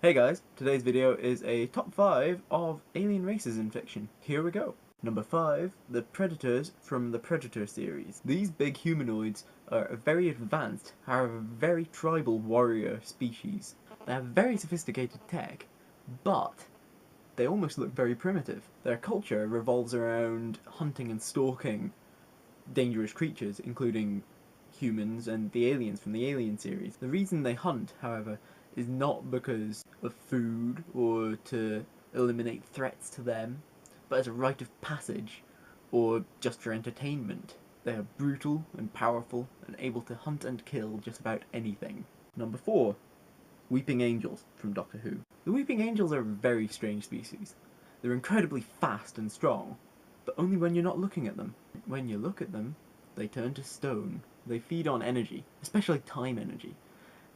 Hey guys, today's video is a top 5 of alien races in fiction. Here we go. Number 5, the Predators from the Predator series. These big humanoids are a very advanced, however very tribal warrior species. They have very sophisticated tech, but they almost look very primitive. Their culture revolves around hunting and stalking dangerous creatures, including humans and the aliens from the Alien series. The reason they hunt, however, is not because of food or to eliminate threats to them, but as a rite of passage or just for entertainment. They are brutal and powerful and able to hunt and kill just about anything. Number 4. Weeping Angels from Doctor Who. The Weeping Angels are a very strange species. They're incredibly fast and strong, but only when you're not looking at them. When you look at them, they turn to stone. They feed on energy, especially time energy.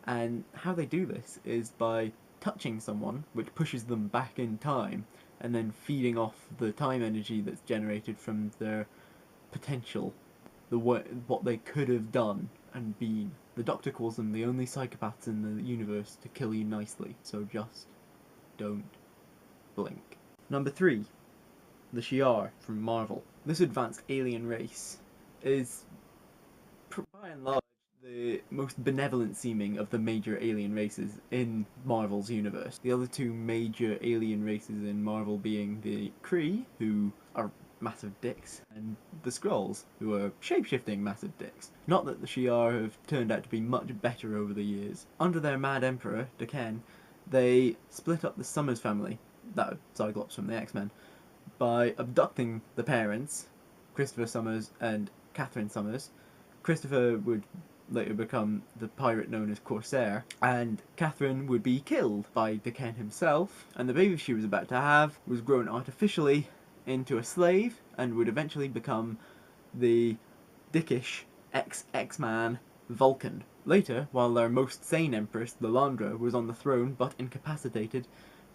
And how they do this is by touching someone, which pushes them back in time, and then feeding off the time energy that's generated from their potential, what they could have done and been. The Doctor calls them the only psychopaths in the universe to kill you nicely, so just don't blink. Number 3. The Shi'ar from Marvel. This advanced alien race is, by and large, the most benevolent seeming of the major alien races in Marvel's universe. The other two major alien races in Marvel being the Kree, who are massive dicks, and the Skrulls, who are shape-shifting massive dicks. Not that the Shi'ar have turned out to be much better over the years. Under their mad emperor, Daken, they split up the Summers family, that Cyclops from the X-Men, by abducting the parents, Christopher Summers and Catherine Summers. Christopher would later become the pirate known as Corsair, and Catherine would be killed by Daken himself, and the baby she was about to have was grown artificially into a slave and would eventually become the dickish X-Man Vulcan. Later, while their most sane empress, Lilandra, was on the throne but incapacitated,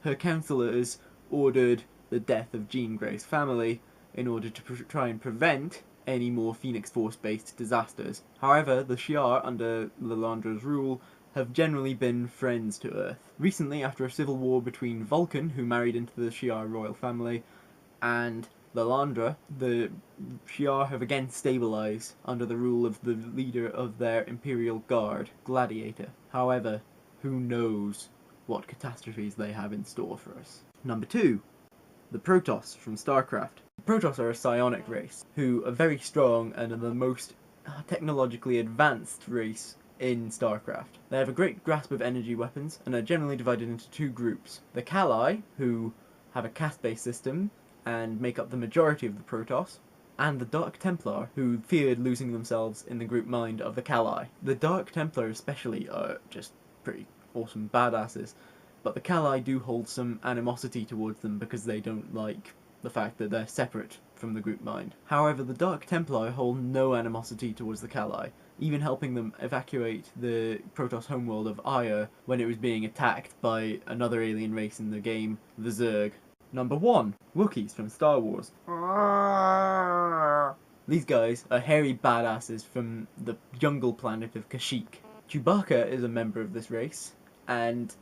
her counselors ordered the death of Jean Grey's family in order to try and prevent any more Phoenix Force-based disasters. However, the Shi'ar, under Lilandra's rule, have generally been friends to Earth. Recently, after a civil war between Vulcan, who married into the Shi'ar royal family, and Lilandra, the Shi'ar have again stabilized under the rule of the leader of their Imperial Guard, Gladiator. However, who knows what catastrophes they have in store for us. Number 2. The Protoss from StarCraft. The Protoss are a psionic race, who are very strong and are the most technologically advanced race in StarCraft. They have a great grasp of energy weapons, and are generally divided into two groups. The Kali, who have a caste-based system, and make up the majority of the Protoss, and the Dark Templar, who feared losing themselves in the group mind of the Kali. The Dark Templar especially are just pretty awesome badasses, but the Kali do hold some animosity towards them because they don't like the fact that they're separate from the group mind. However, the Dark Templar hold no animosity towards the Kali, even helping them evacuate the Protoss homeworld of Aya when it was being attacked by another alien race in the game, the Zerg. Number 1. Wookiees from Star Wars. These guys are hairy badasses from the jungle planet of Kashyyyk. Chewbacca is a member of this race, and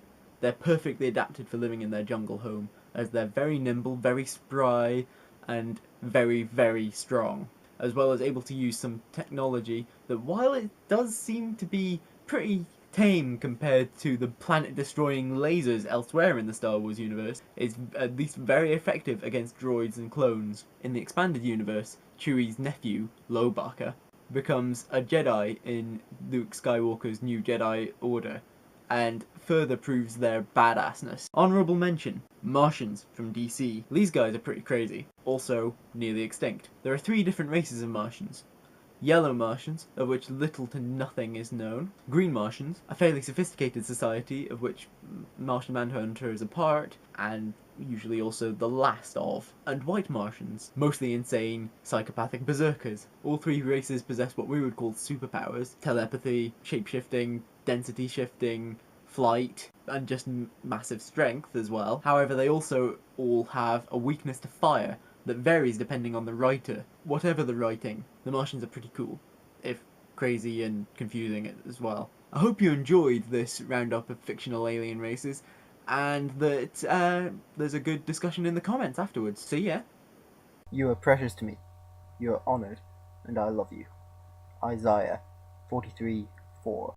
they're perfectly adapted for living in their jungle home, as they're very nimble, very spry, and very, very strong, as well as able to use some technology that, while it does seem to be pretty tame compared to the planet-destroying lasers elsewhere in the Star Wars universe, is at least very effective against droids and clones. In the expanded universe, Chewie's nephew, Lowbaka, becomes a Jedi in Luke Skywalker's New Jedi Order, and further proves their badassness. Honourable mention, Martians from DC. These guys are pretty crazy, also nearly extinct. There are 3 different races of Martians. Yellow Martians, of which little to nothing is known. Green Martians, a fairly sophisticated society of which Martian Manhunter is a part, and usually also the last of. And White Martians, mostly insane, psychopathic berserkers. All 3 races possess what we would call superpowers: telepathy, shape-shifting, density shifting, flight, and just massive strength as well. However, they also all have a weakness to fire that varies depending on the writer. Whatever the writing, the Martians are pretty cool, if crazy and confusing as well. I hope you enjoyed this roundup of fictional alien races, and that there's a good discussion in the comments afterwards. So yeah. You are precious to me. You are honored, and I love you. Isaiah 43:4.